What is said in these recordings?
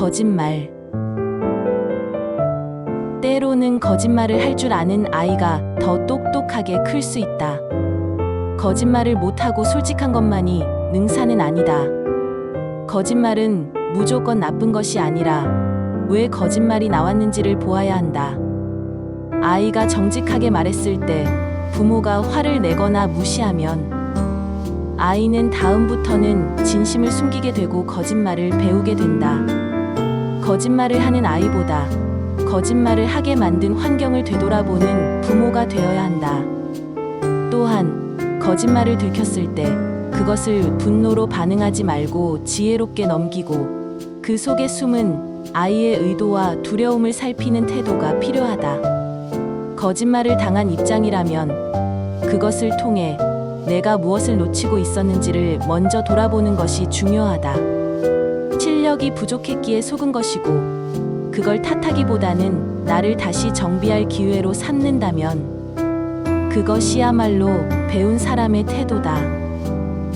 거짓말. 때로는 거짓말을 할 줄 아는 아이가 더 똑똑하게 클 수 있다. 거짓말을 못하고 솔직한 것만이 능사는 아니다. 거짓말은 무조건 나쁜 것이 아니라 왜 거짓말이 나왔는지를 보아야 한다. 아이가 정직하게 말했을 때 부모가 화를 내거나 무시하면 아이는 다음부터는 진심을 숨기게 되고 거짓말을 배우게 된다. 거짓말을 하는 아이보다 거짓말을 하게 만든 환경을 되돌아보는 부모가 되어야 한다. 또한 거짓말을 들켰을 때 그것을 분노로 반응하지 말고 지혜롭게 넘기고 그 속에 숨은 아이의 의도와 두려움을 살피는 태도가 필요하다. 거짓말을 당한 입장이라면 그것을 통해 내가 무엇을 놓치고 있었는지를 먼저 돌아보는 것이 중요하다. 실력이 부족했기에 속은 것이고 그걸 탓하기보다는 나를 다시 정비할 기회로 삼는다면 그것이야말로 배운 사람의 태도다.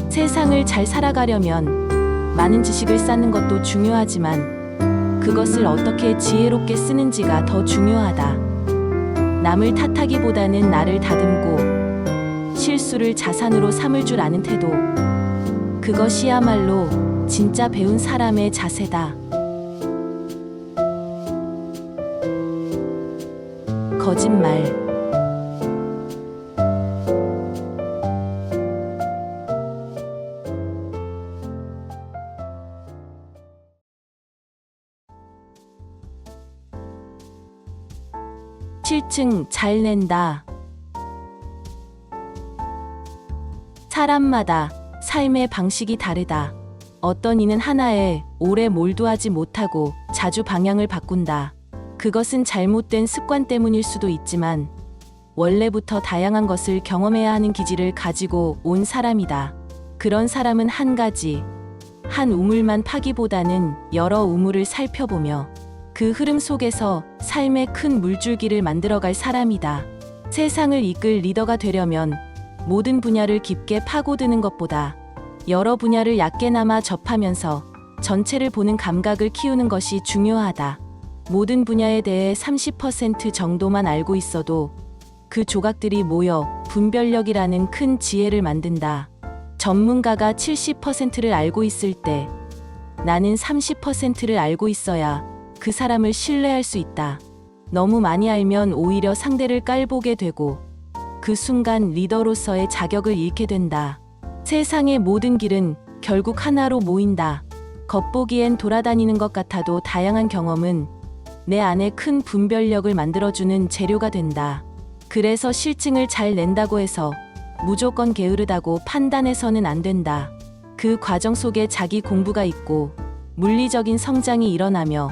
세상을 잘 살아가려면 많은 지식을 쌓는 것도 중요하지만 그것을 어떻게 지혜롭게 쓰는지가 더 중요하다. 남을 탓하기보다는 나를 다듬고 실수를 자산으로 삼을 줄 아는 태도. 그것이야말로 진짜 배운 사람의 자세다. 거짓말. 실증 잘 낸다. 사람마다 삶의 방식이 다르다. 어떤 이는 하나에 오래 몰두하지 못하고 자주 방향을 바꾼다. 그것은 잘못된 습관 때문일 수도 있지만 원래부터 다양한 것을 경험해야 하는 기질을 가지고 온 사람이다. 그런 사람은 한 가지, 한 우물만 파기보다는 여러 우물을 살펴보며 그 흐름 속에서 삶의 큰 물줄기를 만들어갈 사람이다. 세상을 이끌 리더가 되려면 모든 분야를 깊게 파고드는 것보다 여러 분야를 얕게나마 접하면서 전체를 보는 감각을 키우는 것이 중요하다. 모든 분야에 대해 30% 정도만 알고 있어도 그 조각들이 모여 분별력이라는 큰 지혜를 만든다. 전문가가 70%를 알고 있을 때 나는 30%를 알고 있어야 그 사람을 신뢰할 수 있다. 너무 많이 알면 오히려 상대를 깔보게 되고 그 순간 리더로서의 자격을 잃게 된다. 세상의 모든 길은 결국 하나로 모인다. 겉보기엔 돌아다니는 것 같아도 다양한 경험은 내 안에 큰 분별력을 만들어주는 재료가 된다. 그래서 실증을 잘 낸다고 해서 무조건 게으르다고 판단해서는 안 된다. 그 과정 속에 자기 공부가 있고 물리적인 성장이 일어나며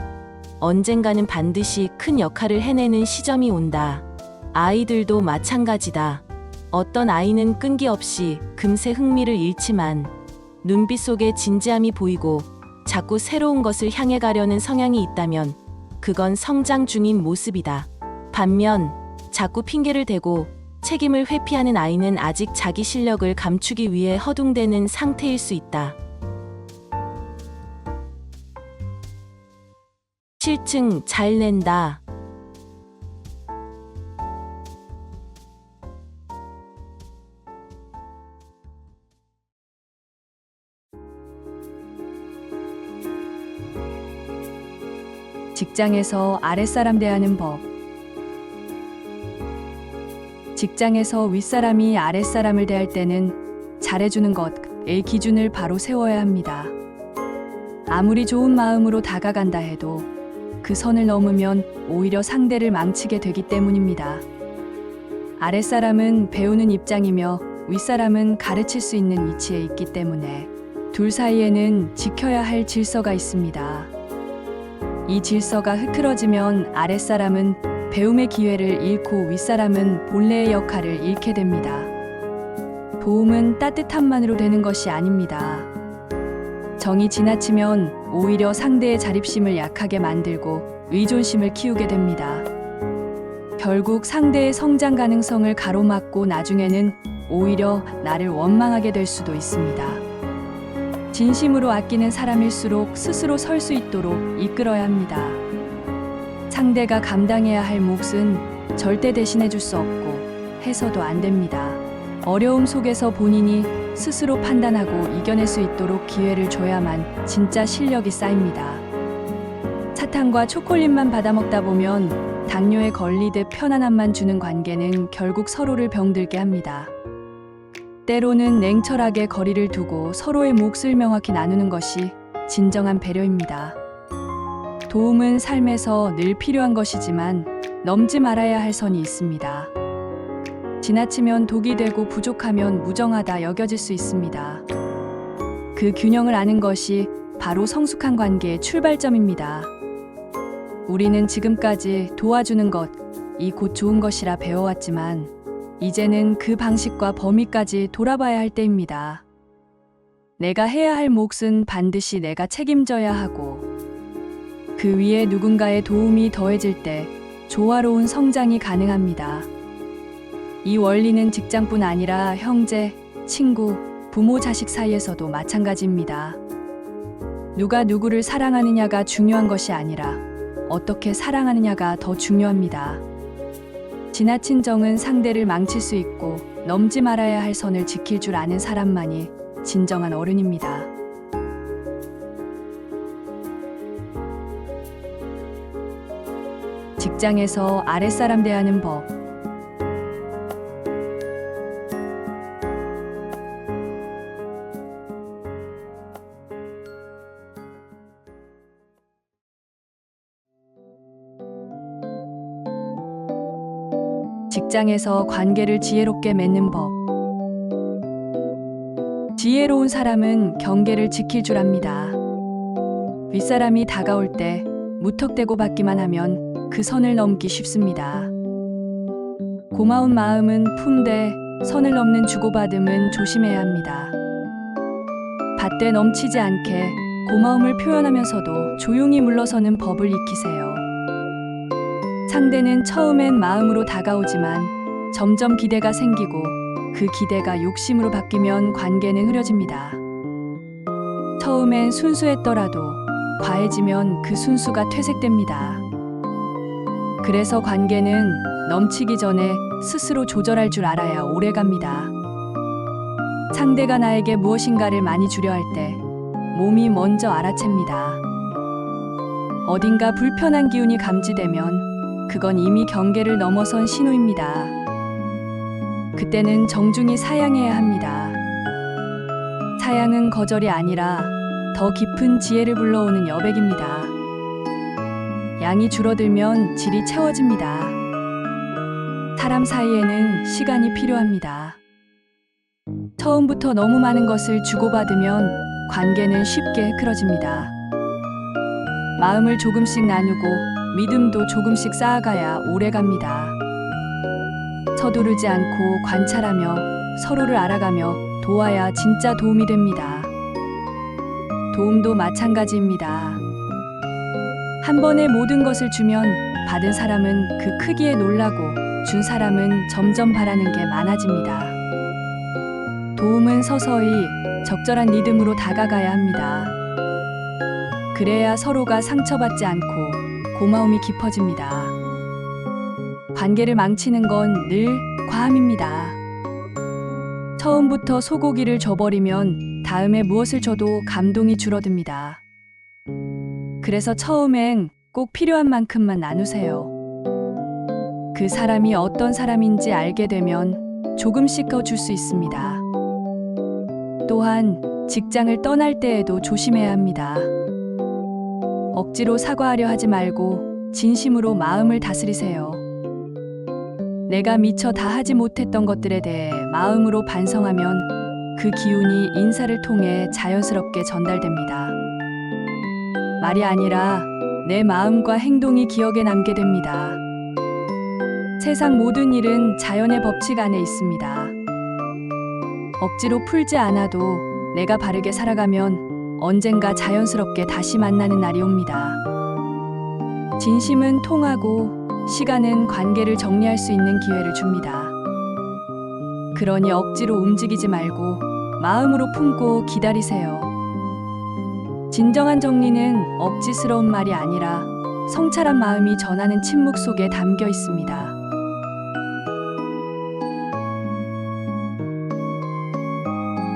언젠가는 반드시 큰 역할을 해내는 시점이 온다. 아이들도 마찬가지다. 어떤 아이는 끈기 없이 금세 흥미를 잃지만 눈빛 속에 진지함이 보이고 자꾸 새로운 것을 향해 가려는 성향이 있다면 그건 성장 중인 모습이다. 반면 자꾸 핑계를 대고 책임을 회피하는 아이는 아직 자기 실력을 감추기 위해 허둥대는 상태일 수 있다. 실증 잘 낸다. 직장에서 아랫사람 대하는 법. 직장에서 윗사람이 아랫사람을 대할 때는 잘해주는 것의 기준을 바로 세워야 합니다. 아무리 좋은 마음으로 다가간다 해도 그 선을 넘으면 오히려 상대를 망치게 되기 때문입니다. 아랫사람은 배우는 입장이며 윗사람은 가르칠 수 있는 위치에 있기 때문에 둘 사이에는 지켜야 할 질서가 있습니다. 이 질서가 흐트러지면 아랫사람은 배움의 기회를 잃고 윗사람은 본래의 역할을 잃게 됩니다. 도움은 따뜻함만으로 되는 것이 아닙니다. 정이 지나치면 오히려 상대의 자립심을 약하게 만들고 의존심을 키우게 됩니다. 결국 상대의 성장 가능성을 가로막고 나중에는 오히려 나를 원망하게 될 수도 있습니다. 진심으로 아끼는 사람일수록 스스로 설 수 있도록 이끌어야 합니다. 상대가 감당해야 할 몫은 절대 대신해 줄 수 없고 해서도 안 됩니다. 어려움 속에서 본인이 스스로 판단하고 이겨낼 수 있도록 기회를 줘야만 진짜 실력이 쌓입니다. 사탕과 초콜릿만 받아먹다 보면 당뇨에 걸리듯 편안함만 주는 관계는 결국 서로를 병들게 합니다. 때로는 냉철하게 거리를 두고 서로의 몫을 명확히 나누는 것이 진정한 배려입니다. 도움은 삶에서 늘 필요한 것이지만 넘지 말아야 할 선이 있습니다. 지나치면 독이 되고 부족하면 무정하다 여겨질 수 있습니다. 그 균형을 아는 것이 바로 성숙한 관계의 출발점입니다. 우리는 지금까지 도와주는 것이 곧 좋은 것이라 배워왔지만 이제는 그 방식과 범위까지 돌아봐야 할 때입니다. 내가 해야 할 몫은 반드시 내가 책임져야 하고 그 위에 누군가의 도움이 더해질 때 조화로운 성장이 가능합니다. 이 원리는 직장뿐 아니라 형제, 친구, 부모, 자식 사이에서도 마찬가지입니다. 누가 누구를 사랑하느냐가 중요한 것이 아니라 어떻게 사랑하느냐가 더 중요합니다. 지나친 정은 상대를 망칠 수 있고 넘지 말아야 할 선을 지킬 줄 아는 사람만이 진정한 어른입니다. 직장에서 아랫사람 대하는 법. 직장에서 관계를 지혜롭게 맺는 법. 지혜로운 사람은 경계를 지킬 줄 압니다. 윗사람이 다가올 때 무턱대고 받기만 하면 그 선을 넘기 쉽습니다. 고마운 마음은 품되 선을 넘는 주고받음은 조심해야 합니다. 받되 넘치지 않게 고마움을 표현하면서도 조용히 물러서는 법을 익히세요. 상대는 처음엔 마음으로 다가오지만 점점 기대가 생기고 그 기대가 욕심으로 바뀌면 관계는 흐려집니다. 처음엔 순수했더라도 과해지면 그 순수가 퇴색됩니다. 그래서 관계는 넘치기 전에 스스로 조절할 줄 알아야 오래갑니다. 상대가 나에게 무엇인가를 많이 주려 할 때 몸이 먼저 알아챕니다. 어딘가 불편한 기운이 감지되면 그건 이미 경계를 넘어선 신호입니다. 그때는 정중히 사양해야 합니다. 사양은 거절이 아니라 더 깊은 지혜를 불러오는 여백입니다. 양이 줄어들면 질이 채워집니다. 사람 사이에는 시간이 필요합니다. 처음부터 너무 많은 것을 주고받으면 관계는 쉽게 흐트러집니다. 마음을 조금씩 나누고 믿음도 조금씩 쌓아가야 오래갑니다. 서두르지 않고 관찰하며 서로를 알아가며 도와야 진짜 도움이 됩니다. 도움도 마찬가지입니다. 한 번에 모든 것을 주면 받은 사람은 그 크기에 놀라고 준 사람은 점점 바라는 게 많아집니다. 도움은 서서히 적절한 리듬으로 다가가야 합니다. 그래야 서로가 상처받지 않고 고마움이 깊어집니다. 관계를 망치는 건 늘 과함입니다. 처음부터 소고기를 줘버리면 다음에 무엇을 줘도 감동이 줄어듭니다. 그래서 처음엔 꼭 필요한 만큼만 나누세요. 그 사람이 어떤 사람인지 알게 되면 조금씩 더 줄 수 있습니다. 또한 직장을 떠날 때에도 조심해야 합니다. 억지로 사과하려 하지 말고 진심으로 마음을 다스리세요. 내가 미처 다 하지 못했던 것들에 대해 마음으로 반성하면 그 기운이 인사를 통해 자연스럽게 전달됩니다. 말이 아니라 내 마음과 행동이 기억에 남게 됩니다. 세상 모든 일은 자연의 법칙 안에 있습니다. 억지로 풀지 않아도 내가 바르게 살아가면 언젠가 자연스럽게 다시 만나는 날이 옵니다. 진심은 통하고 시간은 관계를 정리할 수 있는 기회를 줍니다. 그러니 억지로 움직이지 말고 마음으로 품고 기다리세요. 진정한 정리는 억지스러운 말이 아니라 성찰한 마음이 전하는 침묵 속에 담겨 있습니다.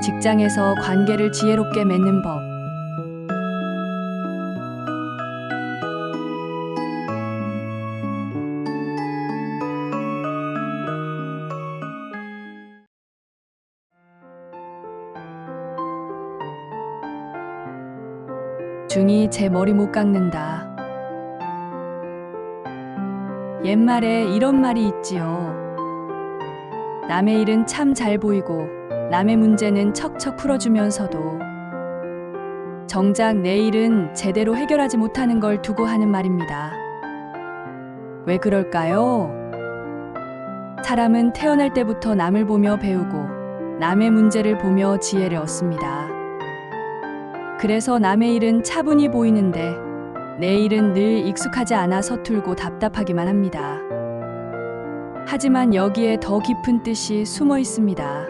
직장에서 관계를 지혜롭게 맺는 법. 중이 제 머리 못 깎는다. 옛말에 이런 말이 있지요. 남의 일은 참 잘 보이고 남의 문제는 척척 풀어주면서도 정작 내 일은 제대로 해결하지 못하는 걸 두고 하는 말입니다. 왜 그럴까요? 사람은 태어날 때부터 남을 보며 배우고 남의 문제를 보며 지혜를 얻습니다. 그래서 남의 일은 차분히 보이는데 내 일은 늘 익숙하지 않아 서툴고 답답하기만 합니다. 하지만 여기에 더 깊은 뜻이 숨어 있습니다.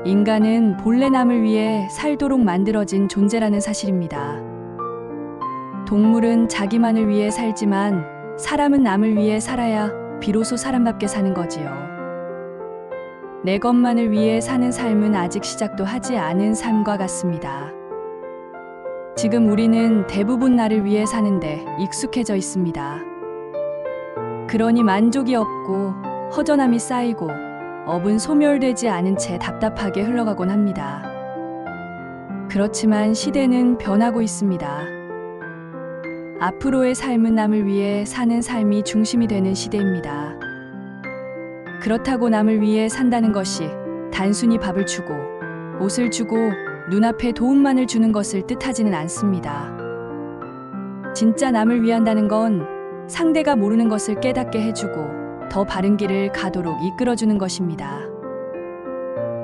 인간은 본래 남을 위해 살도록 만들어진 존재라는 사실입니다. 동물은 자기만을 위해 살지만 사람은 남을 위해 살아야 비로소 사람답게 사는 거지요. 내 것만을 위해 사는 삶은 아직 시작도 하지 않은 삶과 같습니다. 지금 우리는 대부분 나를 위해 사는데 익숙해져 있습니다. 그러니 만족이 없고 허전함이 쌓이고 업은 소멸되지 않은 채 답답하게 흘러가곤 합니다. 그렇지만 시대는 변하고 있습니다. 앞으로의 삶은 남을 위해 사는 삶이 중심이 되는 시대입니다. 그렇다고 남을 위해 산다는 것이 단순히 밥을 주고 옷을 주고 눈앞에 도움만을 주는 것을 뜻하지는 않습니다. 진짜 남을 위한다는 건 상대가 모르는 것을 깨닫게 해주고 더 바른 길을 가도록 이끌어주는 것입니다.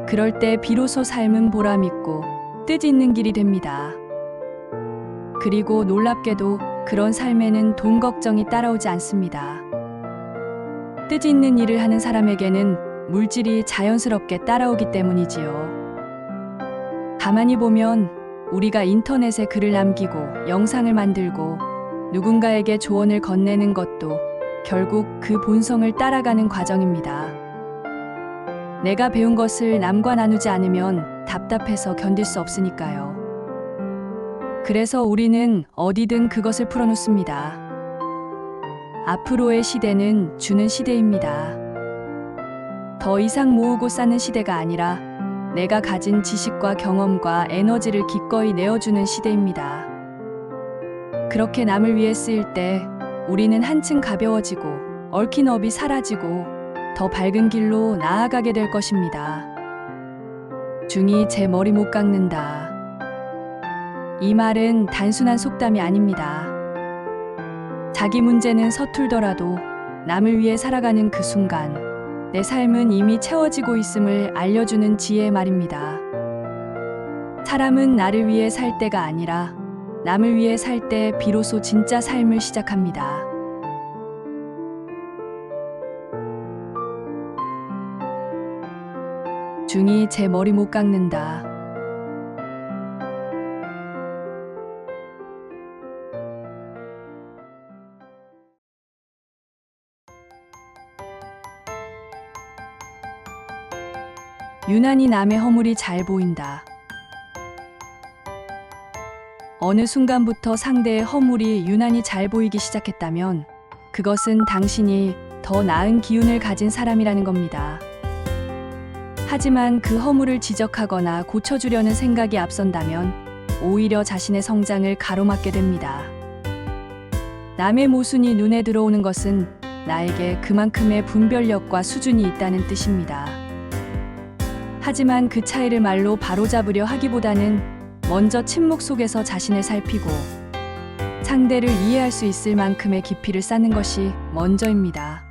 그럴 때 비로소 삶은 보람있고 뜻있는 길이 됩니다. 그리고 놀랍게도 그런 삶에는 돈 걱정이 따라오지 않습니다. 뜻있는 일을 하는 사람에게는 물질이 자연스럽게 따라오기 때문이지요. 가만히 보면 우리가 인터넷에 글을 남기고 영상을 만들고 누군가에게 조언을 건네는 것도 결국 그 본성을 따라가는 과정입니다. 내가 배운 것을 남과 나누지 않으면 답답해서 견딜 수 없으니까요. 그래서 우리는 어디든 그것을 풀어놓습니다. 앞으로의 시대는 주는 시대입니다. 더 이상 모으고 쌓는 시대가 아니라 내가 가진 지식과 경험과 에너지를 기꺼이 내어주는 시대입니다. 그렇게 남을 위해 쓰일 때 우리는 한층 가벼워지고 얽힌 업이 사라지고 더 밝은 길로 나아가게 될 것입니다. 중이 제 머리 못 깎는다. 이 말은 단순한 속담이 아닙니다. 자기 문제는 서툴더라도 남을 위해 살아가는 그 순간 내 삶은 이미 채워지고 있음을 알려주는 지혜의 말입니다. 사람은 나를 위해 살 때가 아니라 남을 위해 살 때 비로소 진짜 삶을 시작합니다. 중이 제 머리 못 깎는다. 유난히 남의 허물이 잘 보인다. 어느 순간부터 상대의 허물이 유난히 잘 보이기 시작했다면 그것은 당신이 더 나은 기운을 가진 사람이라는 겁니다. 하지만 그 허물을 지적하거나 고쳐주려는 생각이 앞선다면 오히려 자신의 성장을 가로막게 됩니다. 남의 모순이 눈에 들어오는 것은 나에게 그만큼의 분별력과 수준이 있다는 뜻입니다. 하지만 그 차이를 말로 바로잡으려 하기보다는 먼저 침묵 속에서 자신을 살피고 상대를 이해할 수 있을 만큼의 깊이를 쌓는 것이 먼저입니다.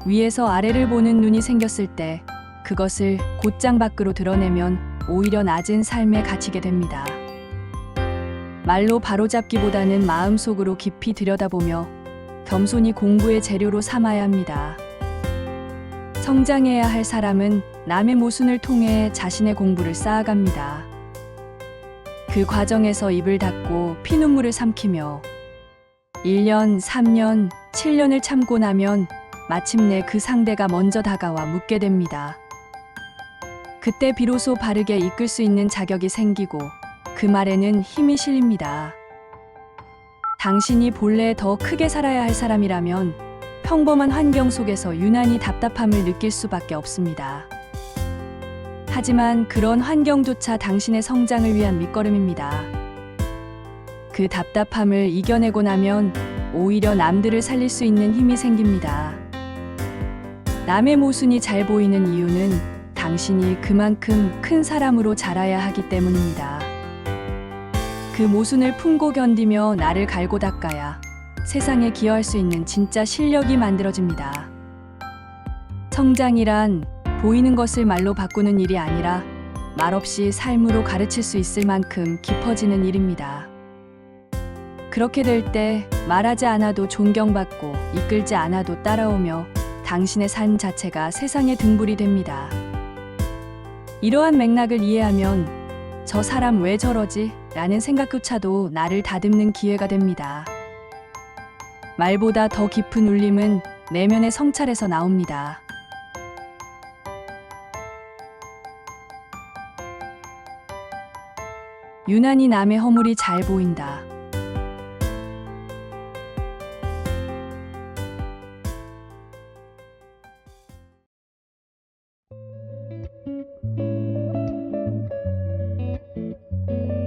위에서 아래를 보는 눈이 생겼을 때 그것을 곧장 밖으로 드러내면 오히려 낮은 삶에 갇히게 됩니다. 말로 바로잡기보다는 마음속으로 깊이 들여다보며 겸손히 공부의 재료로 삼아야 합니다. 성장해야 할 사람은 남의 모순을 통해 자신의 공부를 쌓아갑니다. 그 과정에서 입을 닫고 피눈물을 삼키며 1년, 3년, 7년을 참고 나면 마침내 그 상대가 먼저 다가와 묻게 됩니다. 그때 비로소 바르게 이끌 수 있는 자격이 생기고 그 말에는 힘이 실립니다. 당신이 본래 더 크게 살아야 할 사람이라면 평범한 환경 속에서 유난히 답답함을 느낄 수밖에 없습니다. 하지만 그런 환경조차 당신의 성장을 위한 밑거름입니다. 그 답답함을 이겨내고 나면 오히려 남들을 살릴 수 있는 힘이 생깁니다. 남의 모순이 잘 보이는 이유는 당신이 그만큼 큰 사람으로 자라야 하기 때문입니다. 그 모순을 품고 견디며 나를 갈고 닦아야 세상에 기여할 수 있는 진짜 실력이 만들어집니다. 성장이란 보이는 것을 말로 바꾸는 일이 아니라 말없이 삶으로 가르칠 수 있을 만큼 깊어지는 일입니다. 그렇게 될 때 말하지 않아도 존경받고 이끌지 않아도 따라오며 당신의 삶 자체가 세상의 등불이 됩니다. 이러한 맥락을 이해하면 저 사람 왜 저러지? 라는 생각조차도 나를 다듬는 기회가 됩니다. 말보다 더 깊은 울림은 내면의 성찰에서 나옵니다. 유난히 남의 허물이 잘 보인다.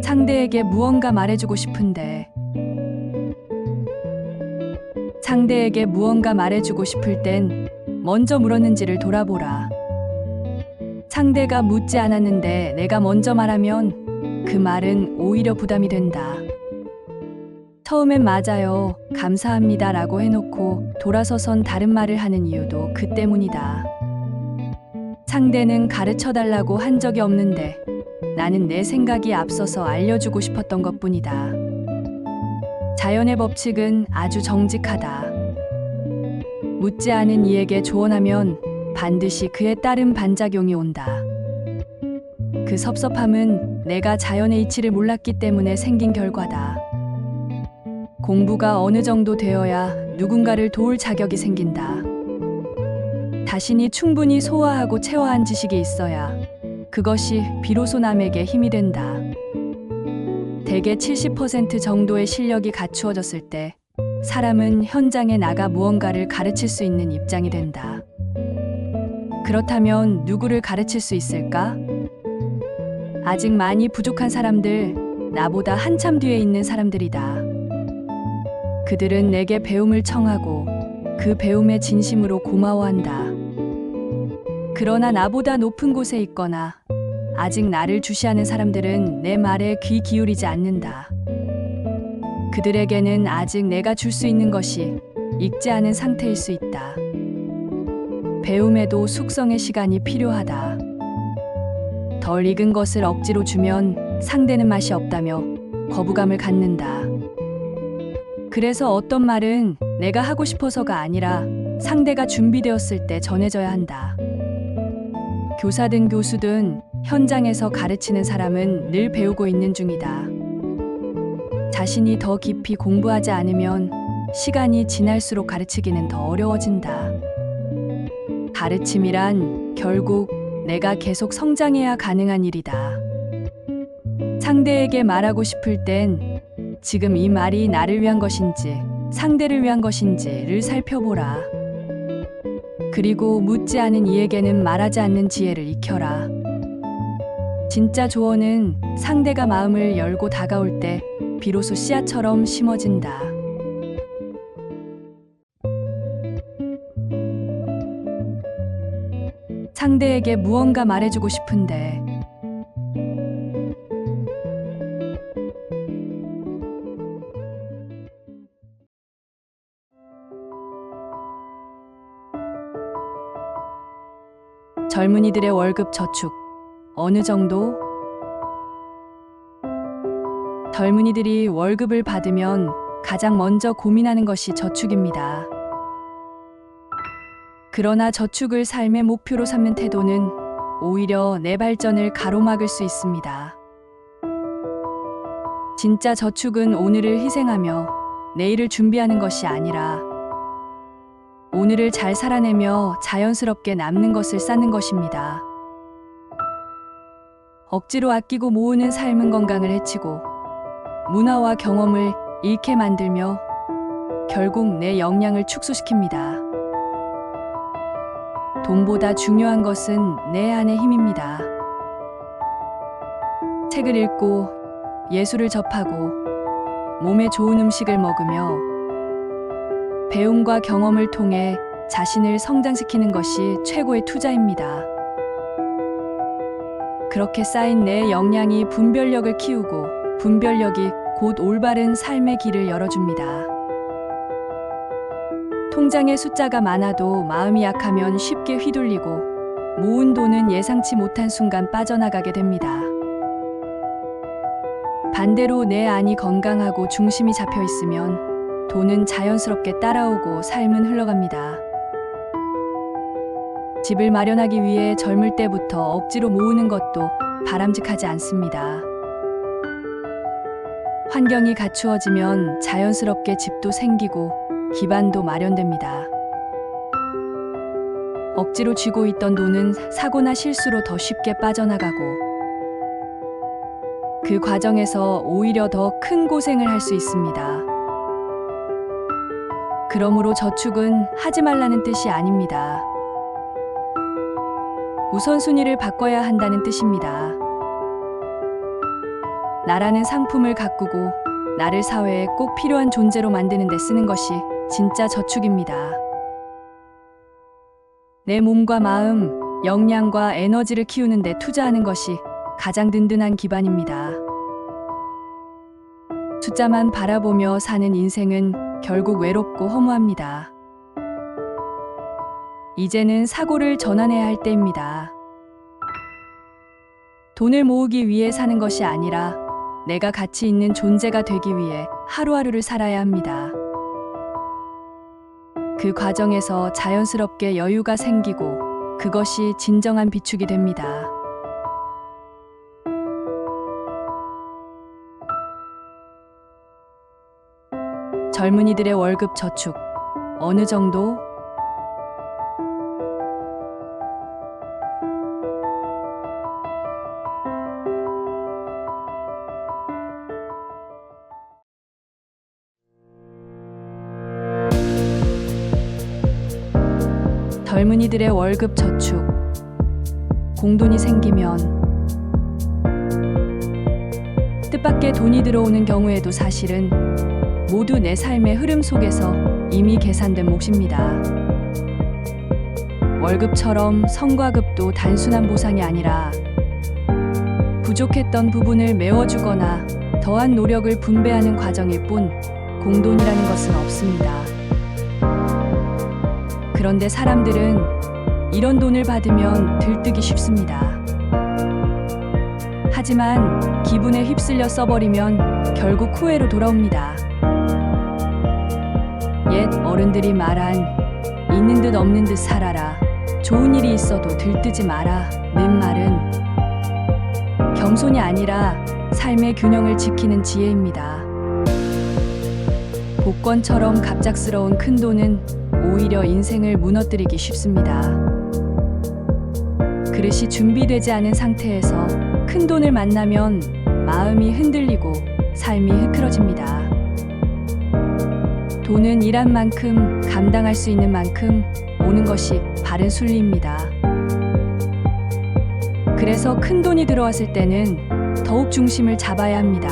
상대에게 무언가 말해주고 싶은데 상대에게 무언가 말해주고 싶을 땐 먼저 물었는지를 돌아보라. 상대가 묻지 않았는데 내가 먼저 말하면 그 말은 오히려 부담이 된다. 처음엔 맞아요, 감사합니다 라고 해놓고 돌아서선 다른 말을 하는 이유도 그 때문이다. 상대는 가르쳐달라고 한 적이 없는데 나는 내 생각이 앞서서 알려주고 싶었던 것뿐이다. 자연의 법칙은 아주 정직하다. 묻지 않은 이에게 조언하면 반드시 그에 따른 반작용이 온다. 그 섭섭함은 내가 자연의 이치를 몰랐기 때문에 생긴 결과다. 공부가 어느 정도 되어야 누군가를 도울 자격이 생긴다. 자신이 충분히 소화하고 체화한 지식이 있어야 그것이 비로소 남에게 힘이 된다. 대개 70% 정도의 실력이 갖추어졌을 때 사람은 현장에 나가 무언가를 가르칠 수 있는 입장이 된다. 그렇다면 누구를 가르칠 수 있을까? 아직 많이 부족한 사람들, 나보다 한참 뒤에 있는 사람들이다. 그들은 내게 배움을 청하고 그 배움에 진심으로 고마워한다. 그러나 나보다 높은 곳에 있거나 아직 나를 주시하는 사람들은 내 말에 귀 기울이지 않는다. 그들에게는 아직 내가 줄 수 있는 것이 익지 않은 상태일 수 있다. 배움에도 숙성의 시간이 필요하다. 덜 익은 것을 억지로 주면 상대는 맛이 없다며 거부감을 갖는다. 그래서 어떤 말은 내가 하고 싶어서가 아니라 상대가 준비되었을 때 전해져야 한다. 교사든 교수든 현장에서 가르치는 사람은 늘 배우고 있는 중이다. 자신이 더 깊이 공부하지 않으면 시간이 지날수록 가르치기는 더 어려워진다. 가르침이란 결국 내가 계속 성장해야 가능한 일이다. 상대에게 말하고 싶을 땐 지금 이 말이 나를 위한 것인지 상대를 위한 것인지를 살펴보라. 그리고 묻지 않은 이에게는 말하지 않는 지혜를 익혀라. 진짜 조언은 상대가 마음을 열고 다가올 때 비로소 씨앗처럼 심어진다. 상대에게 무언가 말해주고 싶은데 젊은이들의 월급 저축 어느 정도? 젊은이들이 월급을 받으면 가장 먼저 고민하는 것이 저축입니다. 그러나 저축을 삶의 목표로 삼는 태도는 오히려 내 발전을 가로막을 수 있습니다. 진짜 저축은 오늘을 희생하며 내일을 준비하는 것이 아니라 오늘을 잘 살아내며 자연스럽게 남는 것을 쌓는 것입니다. 억지로 아끼고 모으는 삶은 건강을 해치고 문화와 경험을 잃게 만들며 결국 내 역량을 축소시킵니다. 돈보다 중요한 것은 내 안의 힘입니다. 책을 읽고 예술을 접하고 몸에 좋은 음식을 먹으며 배움과 경험을 통해 자신을 성장시키는 것이 최고의 투자입니다. 그렇게 쌓인 내 역량이 분별력을 키우고 분별력이 곧 올바른 삶의 길을 열어줍니다. 통장에 숫자가 많아도 마음이 약하면 쉽게 휘둘리고 모은 돈은 예상치 못한 순간 빠져나가게 됩니다. 반대로 내 안이 건강하고 중심이 잡혀 있으면 돈은 자연스럽게 따라오고 삶은 흘러갑니다. 집을 마련하기 위해 젊을 때부터 억지로 모으는 것도 바람직하지 않습니다. 환경이 갖추어지면 자연스럽게 집도 생기고 기반도 마련됩니다. 억지로 쥐고 있던 돈은 사고나 실수로 더 쉽게 빠져나가고 그 과정에서 오히려 더 큰 고생을 할 수 있습니다. 그러므로 저축은 하지 말라는 뜻이 아닙니다. 우선순위를 바꿔야 한다는 뜻입니다. 나라는 상품을 가꾸고 나를 사회에 꼭 필요한 존재로 만드는 데 쓰는 것이 진짜 저축입니다. 내 몸과 마음, 역량과 에너지를 키우는 데 투자하는 것이 가장 든든한 기반입니다. 숫자만 바라보며 사는 인생은 결국 외롭고 허무합니다. 이제는 사고를 전환해야 할 때입니다. 돈을 모으기 위해 사는 것이 아니라 내가 가치 있는 존재가 되기 위해 하루하루를 살아야 합니다. 그 과정에서 자연스럽게 여유가 생기고 그것이 진정한 비축이 됩니다. 젊은이들의 월급 저축 어느 정도? 젊은이들의 월급 저축 공돈이 생기면 뜻밖의 돈이 들어오는 경우에도 사실은 모두 내 삶의 흐름 속에서 이미 계산된 몫입니다. 월급처럼 성과급도 단순한 보상이 아니라 부족했던 부분을 메워주거나 더한 노력을 분배하는 과정일 뿐 공돈이라는 것은 없습니다. 그런데 사람들은 이런 돈을 받으면 들뜨기 쉽습니다. 하지만 기분에 휩쓸려 써버리면 결국 후회로 돌아옵니다. 옛 어른들이 말한 있는 듯 없는 듯 살아라, 좋은 일이 있어도 들뜨지 마라 는 말은 겸손이 아니라 삶의 균형을 지키는 지혜입니다. 복권처럼 갑작스러운 큰 돈은 오히려 인생을 무너뜨리기 쉽습니다. 그릇이 준비되지 않은 상태에서 큰 돈을 만나면 마음이 흔들리고 삶이 흐트러집니다. 돈은 일한 만큼 감당할 수 있는 만큼 오는 것이 바른 순리입니다. 그래서 큰 돈이 들어왔을 때는 더욱 중심을 잡아야 합니다.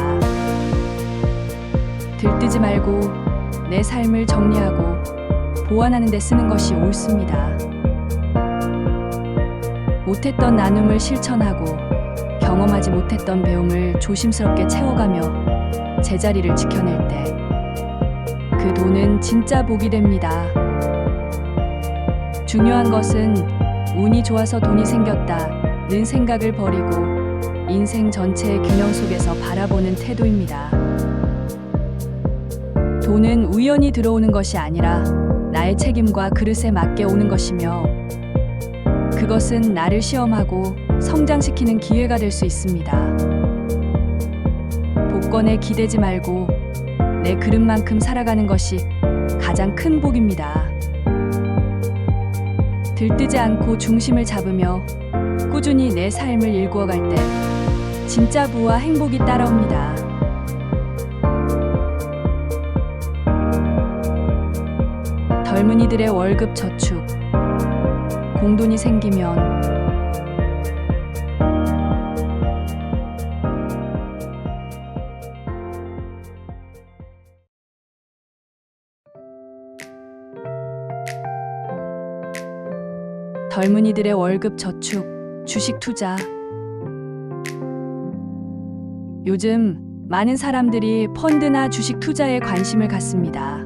들뜨지 말고 내 삶을 정리하고 보완하는 데 쓰는 것이 옳습니다. 못했던 나눔을 실천하고 경험하지 못했던 배움을 조심스럽게 채워가며 제자리를 지켜낼 때 그 돈은 진짜 복이 됩니다. 중요한 것은 운이 좋아서 돈이 생겼다는 생각을 버리고 인생 전체의 균형 속에서 바라보는 태도입니다. 돈은 우연히 들어오는 것이 아니라 나의 책임과 그릇에 맞게 오는 것이며 그것은 나를 시험하고 성장시키는 기회가 될 수 있습니다. 복권에 기대지 말고 내 그릇만큼 살아가는 것이 가장 큰 복입니다. 들뜨지 않고 중심을 잡으며 꾸준히 내 삶을 일구어갈 때 진짜 부와 행복이 따라옵니다. 젊은이들의 월급 저축, 공돈이 생기면 젊은이들의 월급 저축, 주식 투자. 요즘 많은 사람들이 펀드나 주식 투자에 관심을 갖습니다.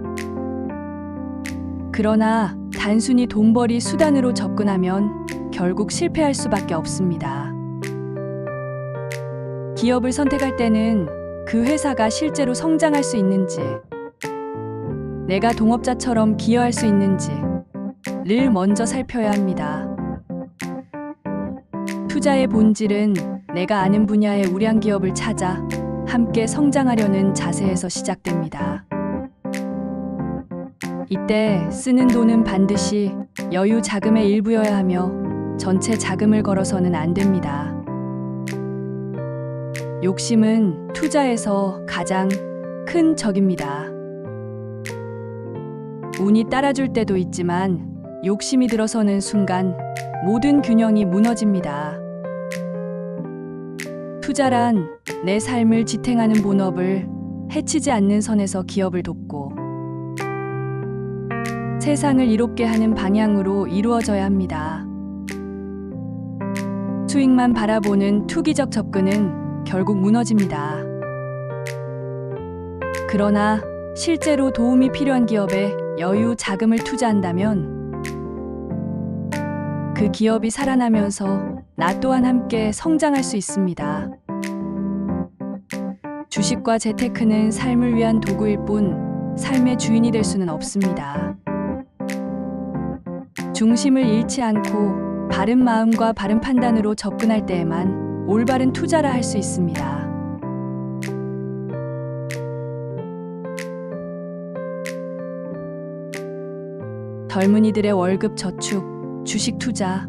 그러나 단순히 돈벌이 수단으로 접근하면 결국 실패할 수밖에 없습니다. 기업을 선택할 때는 그 회사가 실제로 성장할 수 있는지, 내가 동업자처럼 기여할 수 있는지를 먼저 살펴야 합니다. 투자의 본질은 내가 아는 분야의 우량 기업을 찾아 함께 성장하려는 자세에서 시작됩니다. 이때 쓰는 돈은 반드시 여유 자금의 일부여야 하며 전체 자금을 걸어서는 안 됩니다. 욕심은 투자에서 가장 큰 적입니다. 운이 따라줄 때도 있지만 욕심이 들어서는 순간 모든 균형이 무너집니다. 투자란 내 삶을 지탱하는 본업을 해치지 않는 선에서 기업을 돕고 세상을 이롭게 하는 방향으로 이루어져야 합니다. 수익만 바라보는 투기적 접근은 결국 무너집니다. 그러나 실제로 도움이 필요한 기업에 여유 자금을 투자한다면 그 기업이 살아나면서 나 또한 함께 성장할 수 있습니다. 주식과 재테크는 삶을 위한 도구일 뿐 삶의 주인이 될 수는 없습니다. 중심을 잃지 않고 바른 마음과 바른 판단으로 접근할 때에만 올바른 투자를 할 수 있습니다. 젊은이들의 월급 저축, 주식 투자.